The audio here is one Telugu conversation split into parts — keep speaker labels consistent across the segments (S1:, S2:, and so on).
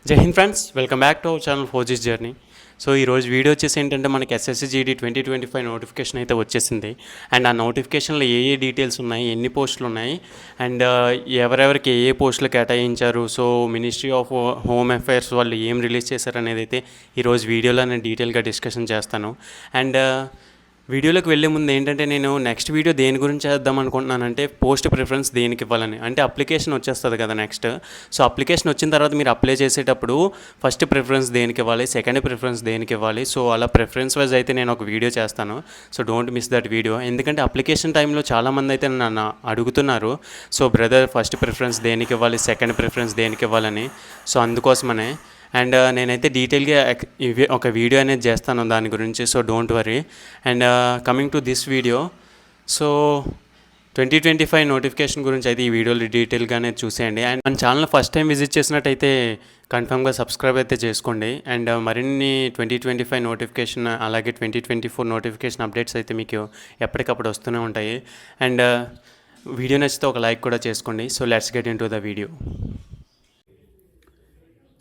S1: జై Hind friends, welcome back to our channel forces journey. So ఈరోజు వీడియో వచ్చేసి ఏంటంటే మనకి ఎస్ఎస్సి జీడీ 2025 నోటిఫికేషన్ అయితే వచ్చేసింది. అండ్ ఆ నోటిఫికేషన్లో ఏ డీటెయిల్స్ ఉన్నాయి, ఎన్ని పోస్టులు ఉన్నాయి, అండ్ ఎవరెవరికి ఏ పోస్టులు కేటాయించారు, so ministry of home affairs వాళ్ళు ఏం రిలీజ్ చేశారు అనేది అయితే ఈరోజు వీడియోలో నేను డీటెయిల్గా డిస్కషన్ చేస్తాను. అండ్ వీడియోలోకి వెళ్ళే ముందు ఏంటంటే నేను నెక్స్ట్ వీడియో దేని గురించి చేద్దాం అనుకుంటున్నానంటే పోస్ట్ ప్రిఫరెన్స్ దేనికి ఇవ్వాలని. అంటే అప్లికేషన్ వచ్చేస్తుంది కదా నెక్స్ట్. సో అప్లికేషన్ వచ్చిన తర్వాత మీరు అప్లై చేసేటప్పుడు ఫస్ట్ ప్రిఫరెన్స్ దేనికి ఇవ్వాలి, సెకండ్ ప్రిఫరెన్స్ దేనికి ఇవ్వాలి, సో అలా ప్రిఫరెన్స్ వైజ్ అయితే నేను ఒక వీడియో చేస్తాను. So don't miss that video. ఎందుకంటే అప్లికేషన్ టైంలో చాలామంది అయితే నన్ను అడుగుతున్నారు, సో బ్రదర్ ఫస్ట్ ప్రిఫరెన్స్ దేనికి ఇవ్వాలి, సెకండ్ ప్రిఫరెన్స్ దేనికి ఇవ్వాలని. సో అందుకోసమనే అండ్ నేనైతే డీటెయిల్గా ఒక వీడియో అనేది చేస్తాను దాని గురించి. So don't worry. And coming to this video, so 2025 notification గురించి అయితే ఈ వీడియోలో డీటెయిల్గానే చూసేయండి. అండ్ మన ఛానల్ ఫస్ట్ టైం విజిట్ చేసినట్టయితే కన్ఫర్మ్గా సబ్స్క్రైబ్ అయితే చేసుకోండి. అండ్ మరిన్ని 2025 నోటిఫికేషన్ అలాగే 2024 నోటిఫికేషన్ అప్డేట్స్ అయితే మీకు ఎప్పటికప్పుడు వస్తూనే ఉంటాయి. అండ్ వీడియో నచ్చితే ఒక లైక్ కూడా చేసుకోండి. So let's get in to the video.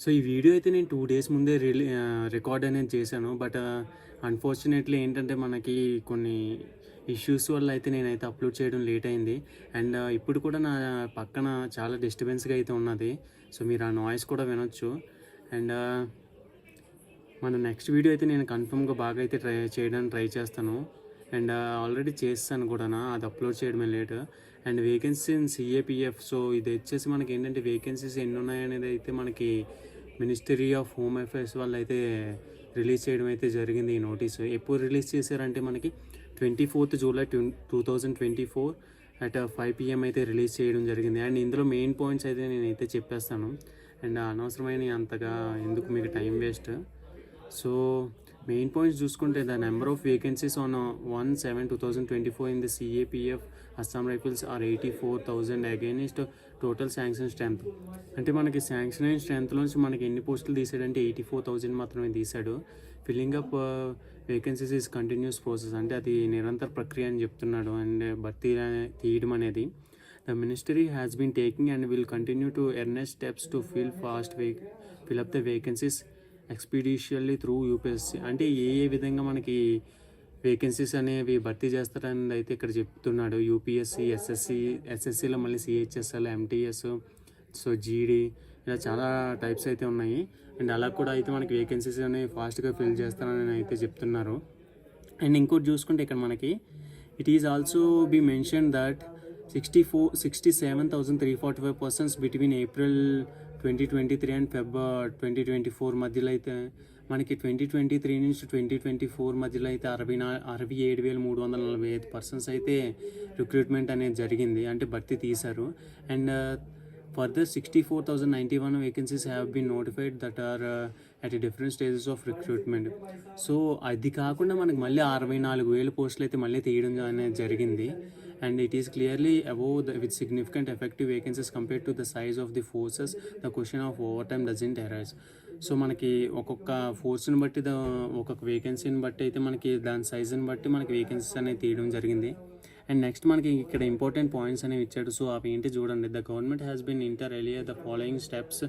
S1: So ఈ వీడియో అయితే నేను 2 days ముందే రికార్డ్ అనేది చేశాను. బట్ అన్ఫార్చునేట్లీ ఏంటంటే మనకి కొన్ని ఇష్యూస్ వల్ల అయితే నేనైతే అప్లోడ్ చేయడం లేట్ అయింది. అండ్ ఇప్పుడు కూడా నా పక్కన చాలా డిస్టర్బెన్స్గా అయితే ఉన్నది. సో మీరు ఆ నాయిస్ కూడా వినొచ్చు. అండ్ మన నెక్స్ట్ వీడియో అయితే నేను కన్ఫర్మ్గా బాగా అయితే చేయడానికి ట్రై చేస్తాను. అండ్ ఆల్రెడీ చేస్తాను కూడా, అది అప్లోడ్ చేయడమే late. And vacancy in CAPF, so ఇది వచ్చేసి మనకి ఏంటంటే వేకెన్సీస్ ఎన్ని ఉన్నాయనేది అయితే మనకి మినిస్ట్రీ ఆఫ్ హోమ్ అఫైర్స్ వాళ్ళు అయితే రిలీజ్ చేయడం అయితే జరిగింది. ఈ నోటీసు ఎప్పుడు రిలీజ్ చేశారంటే మనకి 24th July 2024 at 5 PM అయితే రిలీజ్ చేయడం జరిగింది. అండ్ ఇందులో మెయిన్ పాయింట్స్ అయితే నేనైతే చెప్పేస్తాను. అండ్ అనవసరమైన అంతగా ఎందుకు మీకు time waste. So main points చూసుకుంటే the number of vacancies on 1/7/2024 in the CAPF Assam Rifles are 84,000 against total sanction strength. అంటే మనకి శాంక్షన్ అయిన స్ట్రెంత్లోంచి మనకి ఎన్ని పోస్టులు తీసాడంటే 84,000 మాత్రమే తీశాడు. Filling up vacancies is continuous process, అంటే అది నిరంతర ప్రక్రియ అని చెప్తున్నాడు. అండ్ భర్తీ తీయడం అనేది the ministry has been taking and will continue to earnest steps to fill up the vacancies expeditiously through UPSC. అంటే ఏ విధంగా మనకి వేకెన్సీస్ అనేవి భర్తీ చేస్తారని అయితే ఇక్కడ చెప్తున్నాడు. యూపీఎస్సీ, ఎస్ఎస్సీలో మళ్ళీ సిహెచ్ఎస్ఎల్, ఎంటీఎస్, సో జీడీ, ఇలా చాలా టైప్స్ అయితే ఉన్నాయి. అండ్ అలా కూడా అయితే మనకి వేకెన్సీస్ అనేవి ఫాస్ట్గా ఫిల్ చేస్తారని అయితే చెప్తున్నారు. అండ్ ఇంకోటి చూసుకుంటే ఇక్కడ మనకి it is also be mention that 67,345 persons between April 2023 and Feb 2024 మధ్యలో అయితే మనకి 2023 నుంచి 2024 మధ్యలో అయితే 67,345 persons అయితే రిక్రూట్మెంట్ అనేది జరిగింది, అంటే భర్తీ తీశారు. And further 64,091 vacancies have been notified that are at different stages of recruitment. So అది కాకుండా మనకి మళ్ళీ 64,000 పోస్టులు అయితే మళ్ళీ తీయడం అనేది జరిగింది. And it is clearly above with significant effective vacancies compared to the size of the forces. The question of overtime doesn't arise. So మనకి ఒక్కొక్క ఫోర్స్ని బట్టి ఒక్కొక్క వేకెన్సీని బట్టి అయితే మనకి దాని సైజుని బట్టి మనకి వేకెన్సీస్ అనేవి తీయడం జరిగింది. అండ్ నెక్స్ట్ మనకి ఇక్కడ ఇంపార్టెంట్ పాయింట్స్ అనేవి ఇచ్చాడు. సో అవి ఏంటి చూడండి. The government has been inter alia the following steps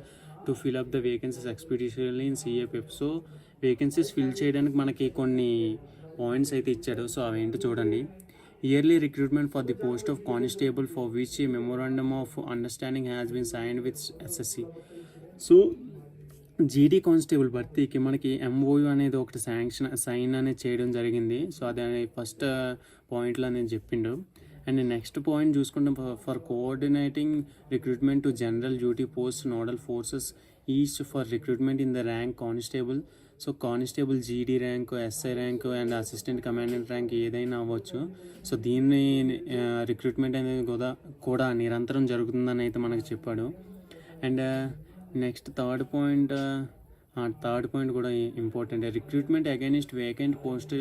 S1: to fill up the vacancies expeditiously in CAPF. So vacancies fill చేయడానికి మనకి కొన్ని పాయింట్స్ అయితే ఇచ్చాడు. సో అవి ఏంటి చూడండి. Yearly recruitment for the post of constable for which a memorandum of understanding has been signed with SSC. So జీడీ కానిస్టేబుల్ భర్తీకి మనకి ఎంఓయూ అనేది ఒకటి సైన్ అనేది చేయడం జరిగింది. సో అది ఫస్ట్ పాయింట్లో అనేది చెప్పిండు. అండ్ నెక్స్ట్ పాయింట్ చూసుకుంటే for coordinating recruitment to general duty post nodal forces each for recruitment in the rank constable. So constable జీడీ rank, SI rank and assistant commandant rank ఏదైనా అవ్వచ్చు. సో దీన్ని రిక్రూట్మెంట్ అనేది కూడా నిరంతరం జరుగుతుందని అయితే మనకు చెప్పాడు. అండ్ నెక్స్ట్ థర్డ్ పాయింట్ కూడా important. Recruitment against vacant post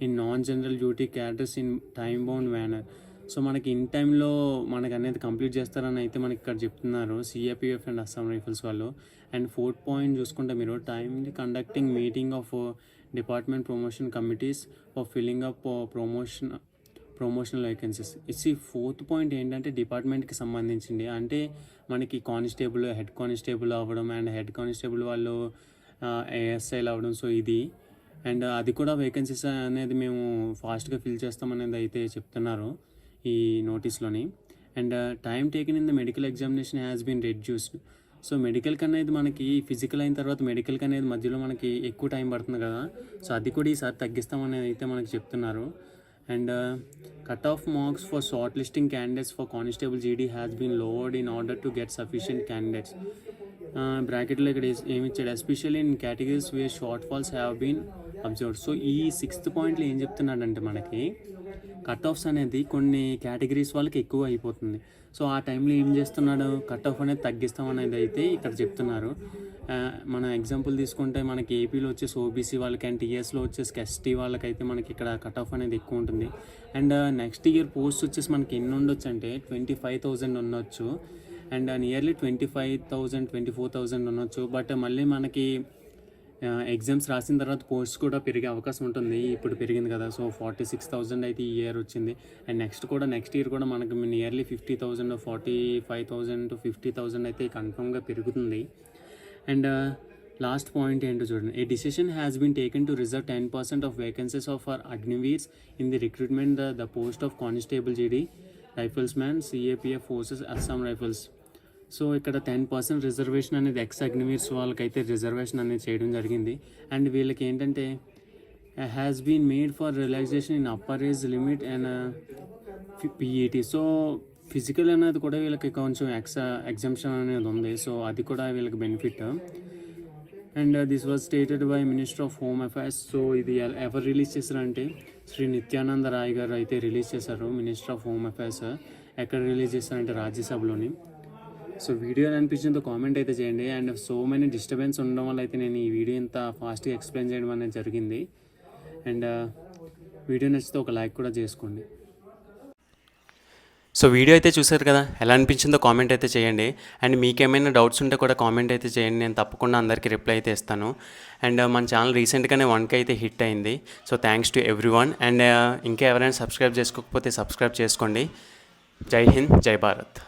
S1: in non general duty cadres in time bound manner. So మనకి ఇన్ టైంలో మనకి అనేది కంప్లీట్ చేస్తారని అయితే మనకి ఇక్కడ చెప్తున్నారు సిఏపిఎఫ్ అండ్ అస్సాం రైఫిల్స్ వాళ్ళు. అండ్ ఫోర్త్ పాయింట్ చూసుకుంటే మీరు timely conducting meeting of department promotion committees for filling up promotional vacancies. ఇచ్చి ఫోర్త్ పాయింట్ ఏంటంటే డిపార్ట్మెంట్కి సంబంధించింది. అంటే మనకి కానిస్టేబుల్, హెడ్ కానిస్టేబుల్ అవ్వడం అండ్ హెడ్ కానిస్టేబుల్ వాళ్ళు ఏఎస్ఐలు అవ్వడం. సో ఇది అండ్ అది కూడా వేకెన్సీస్ అనేది మేము ఫాస్ట్గా ఫిల్ చేస్తామనేది అయితే చెప్తున్నారు ఈ నోటీస్లోని. And time taken in the medical examination has been reduced. So మెడికల్కి అనేది మనకి ఫిజికల్ అయిన తర్వాత మెడికల్కి అనేది మధ్యలో మనకి ఎక్కువ టైం పడుతుంది కదా, సో అది కూడా ఈసారి తగ్గిస్తామనేది అయితే మనకి చెప్తున్నారు. And cut off marks for short listing candidates for constable GD has been lowered in order to get sufficient candidates. బ్రాకెట్లో ఇక్కడ ఏమి ఇచ్చాడు, especially in categories where short falls have been observed. So ఈ 6th పాయింట్లో ఏం చెప్తున్నాడంటే మనకి కట్ ఆఫ్స్ అనేది కొన్ని కేటగిరీస్ వాళ్ళకి ఎక్కువ అయిపోతుంది. సో ఆ టైంలో ఏం చేస్తున్నాడు, కట్ ఆఫ్ అనేది తగ్గిస్తామనేది అయితే ఇక్కడ చెప్తున్నారు. మన ఎగ్జాంపుల్ తీసుకుంటే మనకి ఏపీలో వచ్చేసి ఓబీసీ వాళ్ళకి అండ్ టీఎస్లో వచ్చేసి ఎస్టీ వాళ్ళకైతే మనకి ఇక్కడ కట్ ఆఫ్ అనేది ఎక్కువ ఉంటుంది. అండ్ నెక్స్ట్ ఇయర్ పోస్ట్ వచ్చేసి మనకి ఎన్ని ఉండొచ్చు అంటే 25,000 ఉండొచ్చు అండ్ నియర్లీ 25,000 24,000 ఉండొచ్చు. బట్ మళ్ళీ మనకి ఎగ్జామ్స్ రాసిన తర్వాత పోస్ట్ కూడా పెరిగే అవకాశం ఉంటుంది. ఇప్పుడు పెరిగింది కదా, సో 46,000 అయితే ఈ ఇయర్ వచ్చింది. అండ్ నెక్స్ట్ ఇయర్ కూడా మనకి నియర్లీ 50,000 45,000 to 50,000 అయితే కన్ఫర్మ్గా పెరుగుతుంది. అండ్ లాస్ట్ పాయింట్ ఏంటో చూడండి, a decision has been taken to reserve 10% of vacancies of our Agniveers in the recruitment the post of constable GD, rifles man, CAPF forces, Assam Rifles. So ఇక్కడ 10% రిజర్వేషన్ అనేది ఎక్స్ అగ్నివీర్స్ వాళ్ళకైతే రిజర్వేషన్ అనేది చేయడం జరిగింది. అండ్ వీళ్ళకి ఏంటంటే has been made for relaxation in upper age limit and PET. So physical అనేది కూడా వీళ్ళకి కొంచెం ఎగ్జామ్షన్ అనేది ఉంది. సో అది కూడా వీళ్ళకి benefit. And this was stated by minister of home affairs. So ఇది ఎవరు రిలీజ్ చేశారంటే శ్రీ నిత్యానంద రాయ్ గారు అయితే రిలీజ్ చేశారు, మినిస్టర్ ఆఫ్ హోమ్ అఫైర్స్. ఎక్కడ రిలీజ్ చేశారంటే రాజ్యసభలోని. సో వీడియో అనిపించిందో కామెంట్ అయితే చేయండి. అండ్ సో మెనీ డిస్టర్బెన్స్ ఉండడం వల్ల అయితే నేను ఈ వీడియో ఇంత ఫాస్ట్గా ఎక్స్ప్లెయిన్ చేయడం అనేది జరిగింది. అండ్ వీడియో నచ్చితే ఒక లైక్ కూడా చేసుకోండి.
S2: సో వీడియో అయితే చూసారు కదా, ఎలా అనిపించిందో కామెంట్ అయితే చేయండి. అండ్ మీకు ఏమైనా డౌట్స్ ఉంటే కూడా కామెంట్ అయితే చేయండి, నేను తప్పకుండా అందరికీ రిప్లై అయితే ఇస్తాను. అండ్ మన ఛానల్ రీసెంట్గానే 1K అయితే హిట్ అయింది. So thanks to everyone. And ఇంకా ఎవరైనా సబ్స్క్రైబ్ చేసుకోకపోతే సబ్స్క్రైబ్ చేసుకోండి. జై హింద్, జై భారత్.